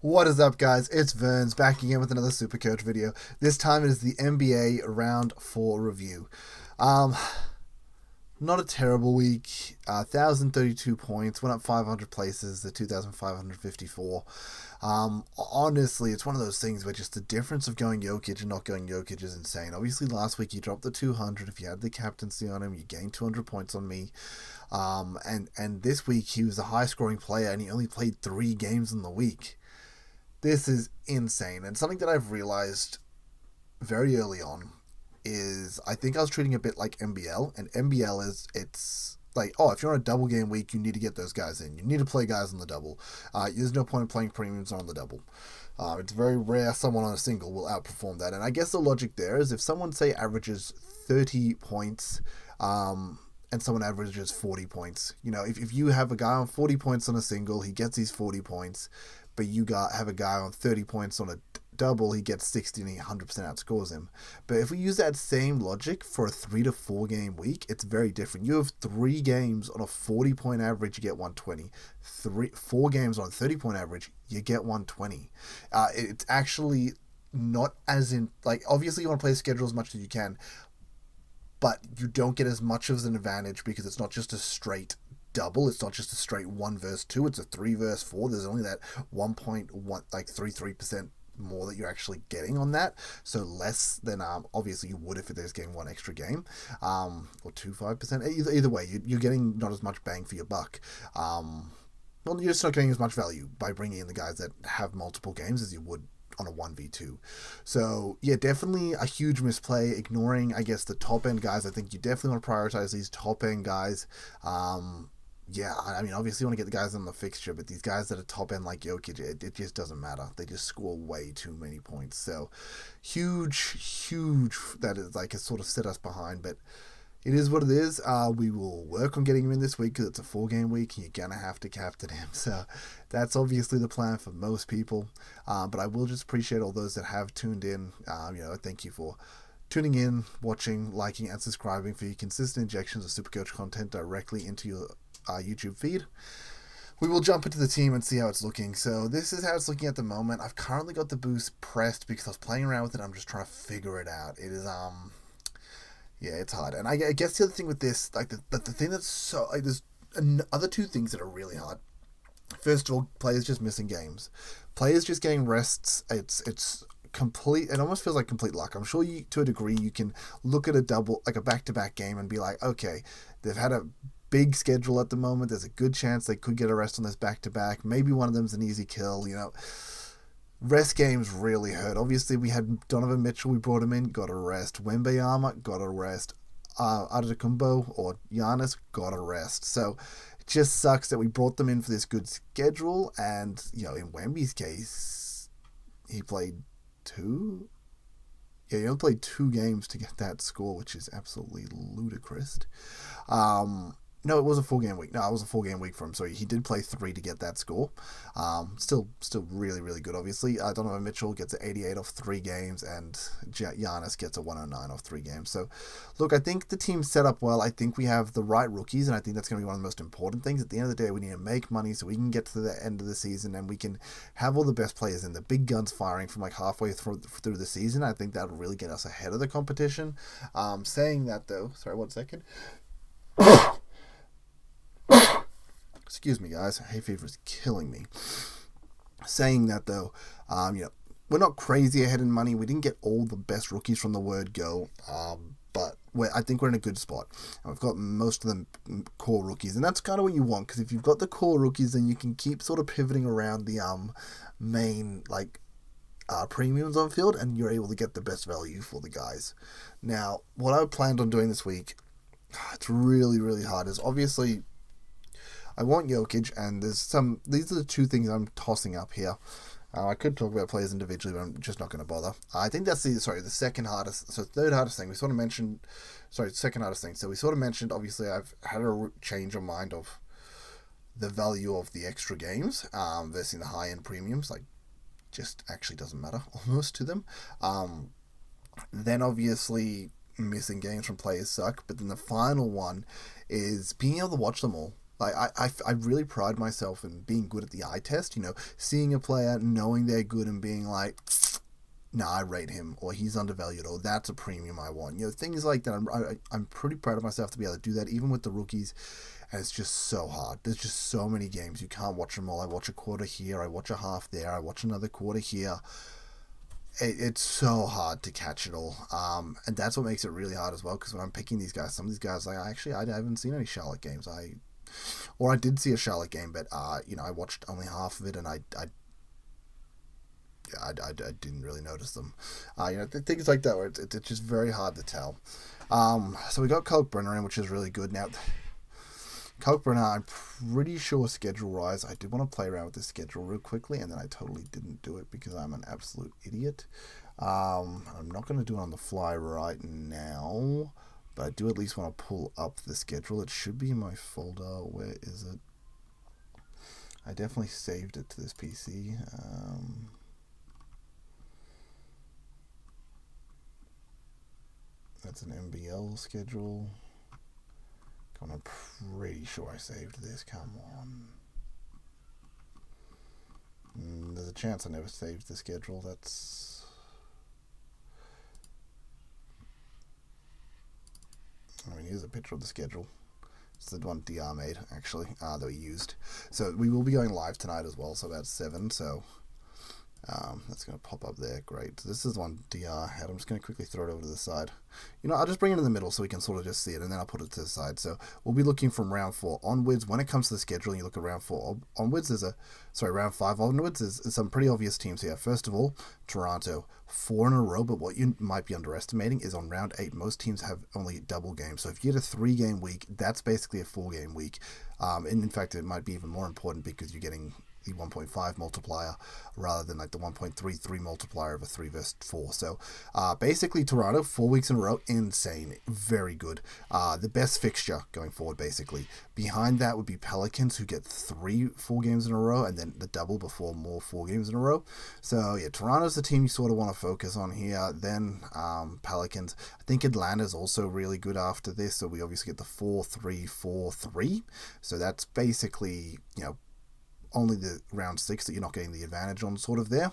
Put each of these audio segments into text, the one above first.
What is up, guys? It's Verns back again with another Supercoach video. This time it is the NBA Round 4 review. Um, Not a terrible week. 1,032 points, went up 500 places to 2,554. Honestly, it's one of those things where just the difference of going Jokic and not going Jokic is insane. Obviously, last week he dropped the 200. If you had the captaincy on him, you gained 200 points on me. And this week he was a high-scoring player, and he only played 3 games in the week. This is insane, and something that I've realized very early on is I think I was treating it a bit like NBL, and NBL it's like, oh, if you're on a double game week, you need to get those guys in. You need to play guys on the double. There's no point in playing premiums on the double. It's very rare someone on a single will outperform that, and I guess the logic there is if someone, say, averages 30 points, and someone averages 40 points, if you have a guy on 40 points on a single, he gets his 40 points, but you have a guy on 30 points on a double, he gets 60 and he 100% outscores him. But if we use that same logic for a 3 to 4 game week, it's very different. You have 3 games on a 40 point average, you get 120. 4 games on a 30 point average, you get 120. It's actually not as in, like, obviously you want to play the schedule as much as you can, but you don't get as much of an advantage because it's not just a straight double. It's not just a straight 1 versus 2. It's a 3 versus 4. There's only that 1.1, like 33% more that you're actually getting on that. So less than obviously you would if there's getting 1 extra game, or 2.5%. Either way, you're getting not as much bang for your buck. Well, you're just not getting as much value by bringing in the guys that have multiple games as you would on a 1v2. So yeah, definitely a huge misplay, ignoring, I guess, the top end guys. I think you definitely want to prioritize these top end guys. Yeah, I mean, obviously you want to get the guys on the fixture, but these guys that are top end like Jokic, it just doesn't matter. They just score way too many points. So huge, that is like it sort of set us behind, but it is what it is. We will work on getting him in this week because it's a 4-game week and you're going to have to captain him. So that's obviously the plan for most people. But I will just appreciate all those that have tuned in. Thank you for tuning in, watching, liking, and subscribing for your consistent injections of Supercoach content directly into your YouTube feed. We will jump into the team and see how it's looking. So this is how it's looking at the moment. I've currently got the boost pressed because I was playing around with it. I'm just trying to figure it out. It is yeah, it's hard. And I guess the other thing with this, like the thing that's so, like, there's other 2 things that are really hard. First of all, players just missing games. Players just getting rests. It's complete. It almost feels like complete luck. I'm sure you, to a degree, you can look at a double, like a back-to-back game, and be like, okay, they've had a big schedule at the moment. There's a good chance they could get a rest on this back-to-back. Maybe one of them's an easy kill. Rest games really hurt. Obviously, we had Donovan Mitchell. We brought him in, got a rest. Wembanyama got a rest. Antetokounmpo or Giannis got a rest. So it just sucks that we brought them in for this good schedule. And in Wemby's case, he played 2. Yeah, he only played 2 games to get that score, which is absolutely ludicrous. No, it was a 4-game week. No, it was a 4-game week for him. So he did play 3 to get that score. Still really, really good, obviously. Donovan Mitchell gets an 88 off 3 games, and Giannis gets a 109 off 3 games. So, look, I think the team's set up well. I think we have the right rookies, and I think that's going to be one of the most important things. At the end of the day, we need to make money so we can get to the end of the season, and we can have all the best players in, the big guns firing from like halfway through the season. I think that'll really get us ahead of the competition. Saying that, though, sorry, 1 second. Excuse me, guys. Hay fever is killing me. Saying that, though, we're not crazy ahead in money. We didn't get all the best rookies from the word go, but I think we're in a good spot. And we've got most of them core rookies, and that's kind of what you want, because if you've got the core rookies, then you can keep sort of pivoting around the main premiums on field, and you're able to get the best value for the guys. Now, what I planned on doing this week, it's really, really hard, is obviously I want Jokic, and these are the 2 things I'm tossing up here. I could talk about players individually, but I'm just not going to bother. I think that's the second hardest, third hardest thing. Second hardest thing. So we sort of mentioned, obviously, I've had a change of mind of the value of the extra games versus the high-end premiums. Like, just actually doesn't matter almost to them. Then, obviously, missing games from players suck, but then the final one is being able to watch them all. Like, I really pride myself in being good at the eye test, seeing a player, knowing they're good and being like, nah, I rate him, or he's undervalued, or that's a premium I want. Things like that. I'm pretty proud of myself to be able to do that, even with the rookies, and it's just so hard. There's just so many games. You can't watch them all. I watch a quarter here, I watch a half there, I watch another quarter here. It's so hard to catch it all, and that's what makes it really hard as well, because when I'm picking these guys, some of these guys, like, I haven't seen any Charlotte games. I did see a Charlotte game, but I watched only half of it, and I didn't really notice them. Things like that where it's just very hard to tell. So we got Kalkbrenner in, which is really good. Now, Kalkbrenner, I'm pretty sure schedule-wise, I did want to play around with the schedule real quickly, and then I totally didn't do it because I'm an absolute idiot. I'm not going to do it on the fly right now, but I do at least want to pull up the schedule. It should be in my folder. Where is it? I definitely saved it to this PC. That's an MBL schedule. I'm pretty sure I saved this. Come on. There's a chance I never saved the schedule. Here's a picture of the schedule. It's the one DR made, actually, that we used. So we will be going live tonight as well, so about 7, so that's going to pop up there. Great. So this is one DR had. I'm just going to quickly throw it over to the side. I'll just bring it in the middle so we can sort of just see it, and then I'll put it to the side. So we'll be looking from round 4 onwards. When it comes to the schedule, and you look at round 4 onwards, round 5 onwards, there's some pretty obvious teams here. First of all, Toronto, 4 in a row, but what you might be underestimating is on round 8, most teams have only double games. So if you get a 3-game week, that's basically a 4-game week. And in fact, it might be even more important because you're getting the 1.5 multiplier rather than like the 1.33 multiplier of a 3 versus 4. So basically Toronto, 4 weeks in a row, insane, very good. The best fixture going forward, basically. Behind that would be Pelicans, who get 3 full games in a row, and then the double before more 4 games in a row. So yeah, Toronto's the team you sort of want to focus on here. Then Pelicans. I think Atlanta's also really good after this, so we obviously get the 4-3-4-3. So that's basically, only the round 6 that you're not getting the advantage on sort of there.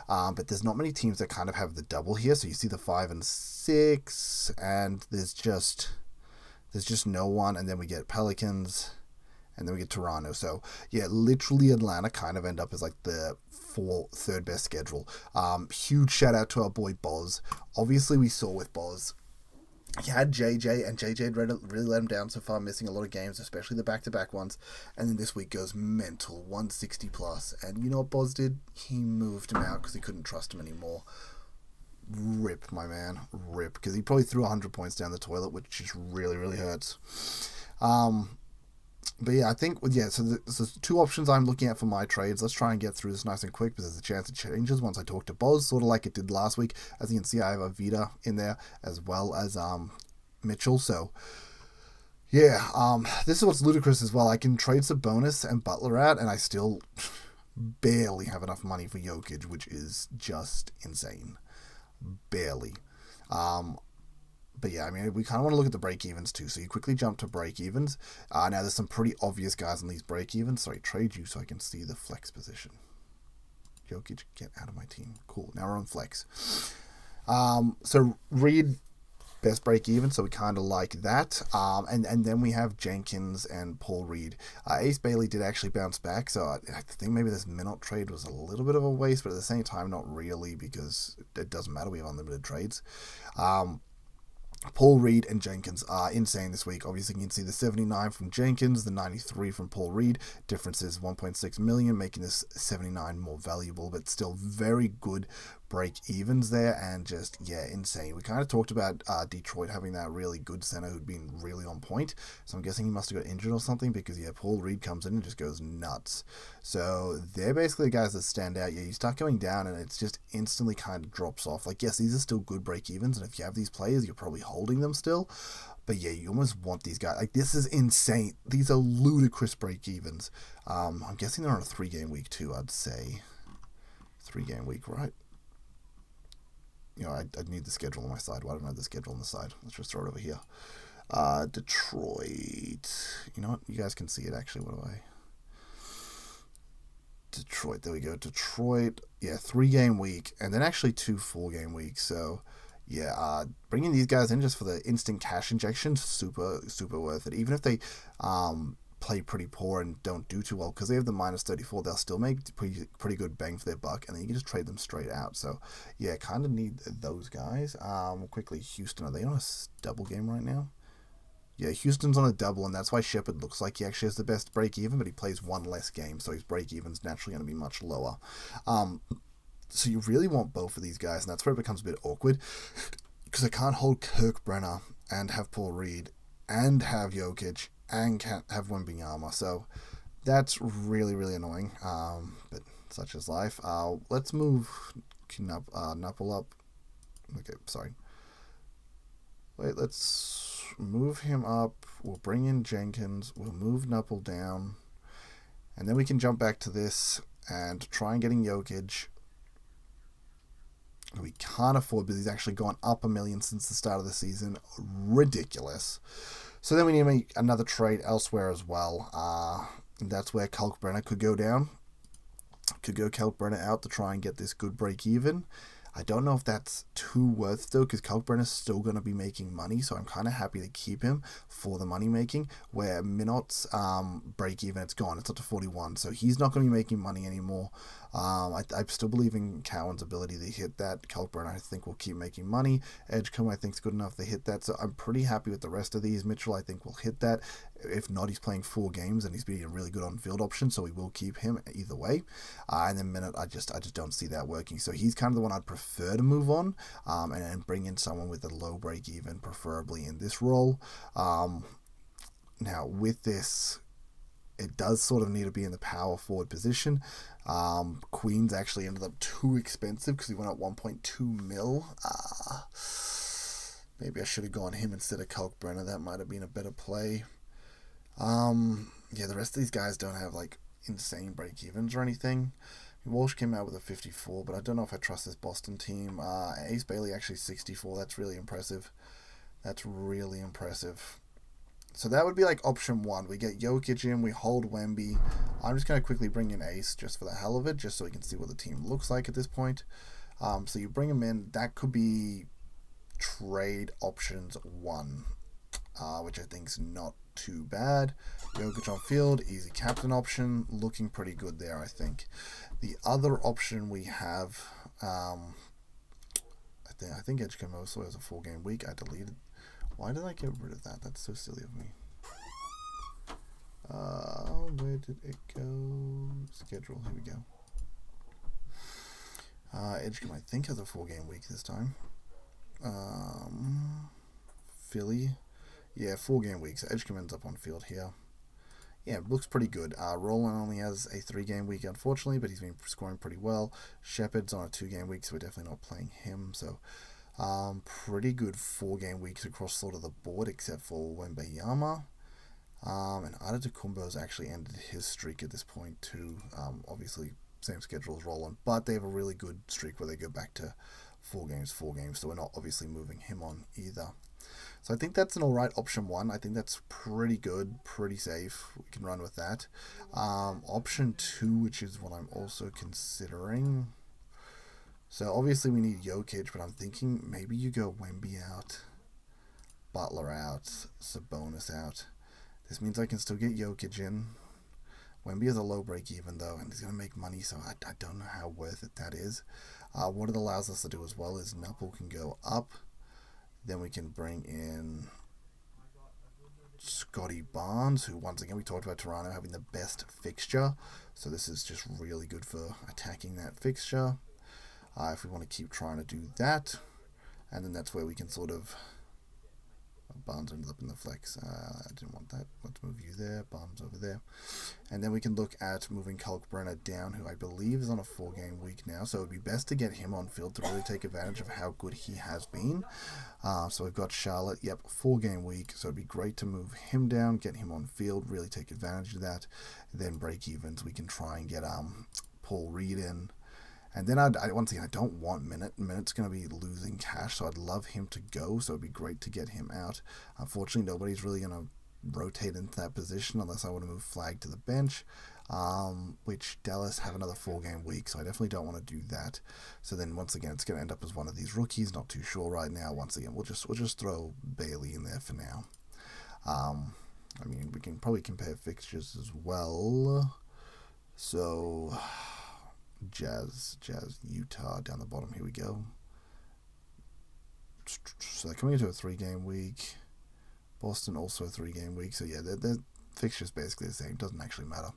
But there's not many teams that kind of have the double here. So you see the 5 and 6, and there's just no one. And then we get Pelicans, and then we get Toronto. So yeah, literally Atlanta kind of end up as like the 3rd best schedule. Huge shout out to our boy Boz. Obviously we saw with Boz, he had JJ, and JJ really let him down so far, missing a lot of games, especially the back-to-back ones. And then this week goes mental, 160 plus. And you know what Boz did? He moved him out because he couldn't trust him anymore. Rip, my man. Rip. Because he probably threw 100 points down the toilet, which just really, really hurts. But yeah, I think, so there's 2 options I'm looking at for my trades. Let's try and get through this nice and quick, because there's a chance it changes once I talk to Boz, sort of like it did last week. As you can see, I have Avita in there, as well as Mitchell. So yeah, this is what's ludicrous as well. I can trade Sabonis and Butler out, and I still barely have enough money for Jokic, which is just insane. Barely. But yeah, we kind of want to look at the break-evens too. So you quickly jump to break-evens. Now there's some pretty obvious guys on these break-evens. Sorry, trade you so I can see the flex position. Jokic, get out of my team. Cool. Now we're on flex. So Reed, best break-even. So we kind of like that. And then we have Jenkins and Paul Reed. Ace Bailey did actually bounce back. So I think maybe this Minot trade was a little bit of a waste, but at the same time, not really, because it doesn't matter. We have unlimited trades. Paul Reed and Jenkins are insane this week. Obviously, you can see the 79 from Jenkins, the 93 from Paul Reed. Difference is 1.6 million, making this 79 more valuable, but still very good break-evens there, and just, yeah, insane. We kind of talked about Detroit having that really good center who'd been really on point, so I'm guessing he must have got injured or something, because, yeah, Paul Reed comes in and just goes nuts. So they're basically the guys that stand out. Yeah, you start going down, and it's just instantly kind of drops off. Like, yes, these are still good break-evens, and if you have these players, you're probably holding them still. But yeah, you almost want these guys. Like, this is insane. These are ludicrous break-evens. I'm guessing they're on a 3-game week too, I'd say. 3-game week, right? I need the schedule on my side. Why don't I have the schedule on the side? Let's just throw it over here. Detroit. You know what? You guys can see it actually. What do I? Detroit. There we go. Detroit. Yeah, 3-game week, and then actually 2 4-game weeks. So, yeah, bringing these guys in just for the instant cash injection, super worth it. Even if they play pretty poor and don't do too well, because they have the -34, they'll still make pretty good bang for their buck, and then you can just trade them straight out. So, yeah, kind of need those guys. Quickly, Houston. Are they on a double game right now? Yeah, Houston's on a double, and that's why Shepard looks like he actually has the best break-even, but he plays one less game, so his break-even's naturally going to be much lower. So you really want both of these guys, and that's where it becomes a bit awkward, because I can't hold Kirk Brenner and have Paul Reed and have Jokic and can't have Wembanyama, so that's really, really annoying, but such is life. Let's move Knuckle up. Okay, sorry. Wait, let's move him up. We'll bring in Jenkins. We'll move Knuckle down. And then we can jump back to this and try and getting Jokic. We can't afford, because he's actually gone up $1 million since the start of the season. Ridiculous. So then we need to make another trade elsewhere as well. And that's where Kalkbrenner could go down. Could go Kalkbrenner out to try and get this good break even. I don't know if that's too worth though, because Kalkbrenner's still going to be making money, so I'm kind of happy to keep him for the money making. Where Minot's break even, it's gone. It's up to 41, so he's not going to be making money anymore. I still believe in Cowan's ability to hit that. Kalkbrenner, I think, will keep making money. Edgecombe, I think, is good enough to hit that, so I'm pretty happy with the rest of these. Mitchell, I think, will hit that. If not, he's playing 4 games and he's being a really good on-field option, so we will keep him either way. And then Minot, I just don't see that working. So he's kind of the one I'd prefer to move on, and bring in someone with a low break-even, preferably in this role. Now, with this, it does sort of need to be in the power forward position. Queens actually ended up too expensive because he went up 1.2 mil. Maybe I should have gone him instead of Kalkbrenner. That might have been a better play. Yeah, the rest of these guys don't have like insane break evens or anything. Walsh came out with a 54, but I don't know if I trust this Boston team. Ace Bailey actually 64. That's really impressive. So that would be like option 1. We get Jokic in, we hold Wemby. I'm just going to quickly bring in Ace just for the hell of it, just so we can see what the team looks like at this point. So you bring him in. That could be trade options 1, which I think is not too bad. Jokic on field, easy captain option, looking pretty good there, I think. The other option we have, I think Edgecombe also has a 4-game week. I deleted. Why did I get rid of that? That's so silly of me. Where did it go? Schedule. Here we go. Edgecombe, I think, has a 4-game week this time. Philly. Yeah, 4-game week. So Edgecombe ends up on field here. Yeah, it looks pretty good. Roland only has a 3-game week, unfortunately, but he's been scoring pretty well. Shepard's on a 2-game week, so we're definitely not playing him. So, pretty good 4-game weeks across sort of the board, except for Wembanyama. And Adetokounmpo's actually ended his streak at this point too. Obviously, same schedule as Roland, but they have a really good streak where they go back to 4 games, so we're not obviously moving him on either. So I think that's an alright option 1. I think that's pretty good, pretty safe. We can run with that. Option 2, which is what I'm also considering. So obviously we need Jokic, but I'm thinking maybe you go Wemby out, Butler out, Sabonis out. This means I can still get Jokic in. Wemby has a low break even though, and he's going to make money, so I don't know how worth it that is. What it allows us to do as well is Knuckle can go up. Then we can bring in Scotty Barnes, who once again we talked about Toronto having the best fixture. So this is just really good for attacking that fixture. If we want to keep trying to do that. And then that's where we can sort of... Barnes ended up in the flex. I didn't want that. Let's move you there. Barnes over there. And then we can look at moving Kalkbrenner down, who I believe is on a 4-game week now. So it would be best to get him on field to really take advantage of how good he has been. So we've got Charlotte. Yep, 4-game week. So it'd be great to move him down, get him on field, really take advantage of that. And then break evens. We can try and get Paul Reed in. And then once again, I don't want Minute. Minute's going to be losing cash, so I'd love him to go. So it'd be great to get him out. Unfortunately, nobody's really going to rotate into that position unless I want to move Flag to the bench, which Dallas have another 4-game week, so I definitely don't want to do that. So then once again, it's going to end up as one of these rookies. Not too sure right now. Once again, we'll just throw Bailey in there for now. I mean, we can probably compare fixtures as well. So Jazz, Utah down the bottom. Here we go. So they're coming into a 3-game week. Boston also a 3-game week. So yeah, their fixture's basically the same. Doesn't actually matter.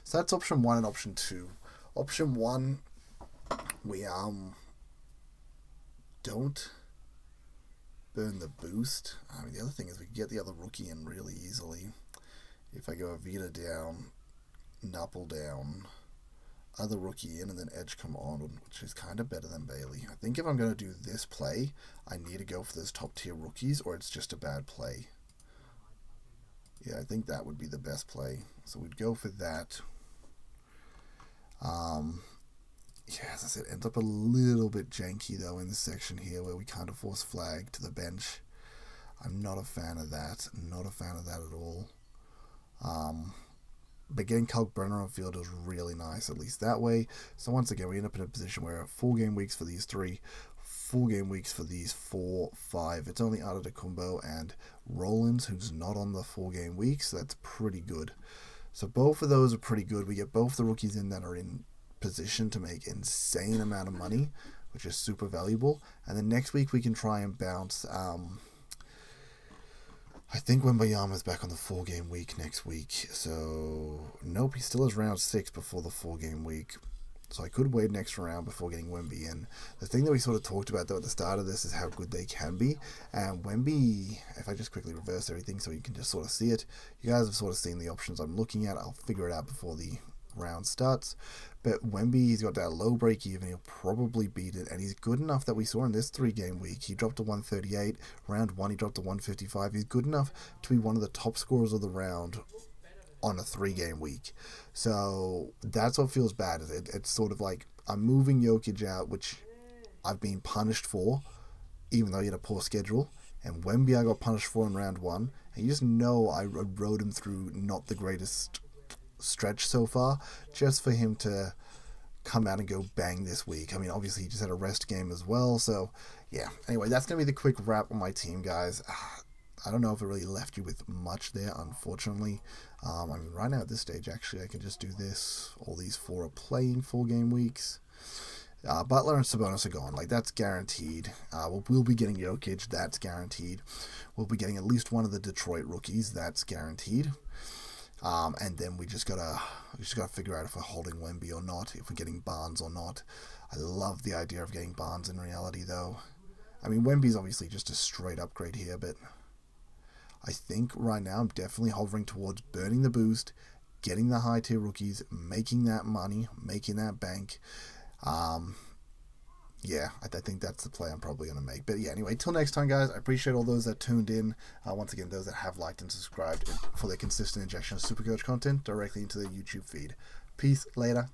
So that's option 1 and option 2. Option 1, we don't burn the boost. I mean, the other thing is we can get the other rookie in really easily. If I go Avita down, Napple down, other rookie in, and then Edge come on, which is kind of better than Bailey. I think if I'm going to do this play, I need to go for those top tier rookies, or it's just a bad play. Yeah, I think that would be the best play. So we'd go for that. Yeah, as I said, ends up a little bit janky though in this section here where we kind of force Flag to the bench. I'm not a fan of that. Not a fan of that at all. But getting Kalkbrenner on field is really nice, at least that way. So once again, we end up in a position where 4-game weeks for these 3, 4-game weeks for these 4, 5. It's only Adetokumbo and Rollins who's not on the 4-game week, so that's pretty good. So both of those are pretty good. We get both the rookies in that are in position to make insane amount of money, which is super valuable. And then next week we can try and bounce. I think Wembayama's back on the 4-game week next week. So nope, he still has round 6 before the 4-game week. So I could wait an extra round before getting Wemby in. The thing that we sort of talked about though at the start of this is how good they can be. And Wemby, if I just quickly reverse everything so you can just sort of see it. You guys have sort of seen the options I'm looking at. I'll figure it out before the round starts. But Wemby, he's got that low break even. He'll probably beat it. And he's good enough that we saw in this 3-game week. He dropped to 138. Round 1, he dropped to 155. He's good enough to be one of the top scorers of the round on a 3-game week. So that's what feels bad. It's sort of like I'm moving Jokic out, which I've been punished for, even though he had a poor schedule. And Wemby I got punished for in round 1. And you just know I rode him through not the greatest stretch so far, just for him to come out and go bang this week. I mean, obviously he just had a rest game as well. So yeah, anyway, that's going to be the quick wrap on my team, guys. I don't know if it really left you with much there, unfortunately. I mean, right now at this stage, actually, I can just do this. All these 4 are playing 4-game weeks. Butler and Sabonis are gone. Like, that's guaranteed. We'll be getting Jokic. That's guaranteed. We'll be getting at least one of the Detroit rookies. That's guaranteed. And then we just gotta figure out if we're holding Wemby or not, if we're getting Barnes or not. I love the idea of getting Barnes in reality, though. I mean, Wemby's obviously just a straight upgrade here, but I think right now I'm definitely hovering towards burning the boost, getting the high tier rookies, making that money, making that bank. Yeah, I think that's the play I'm probably going to make. But yeah, anyway, till next time, guys, I appreciate all those that tuned in. Once again, those that have liked and subscribed for their consistent injection of Supercoach content directly into the YouTube feed. Peace, later.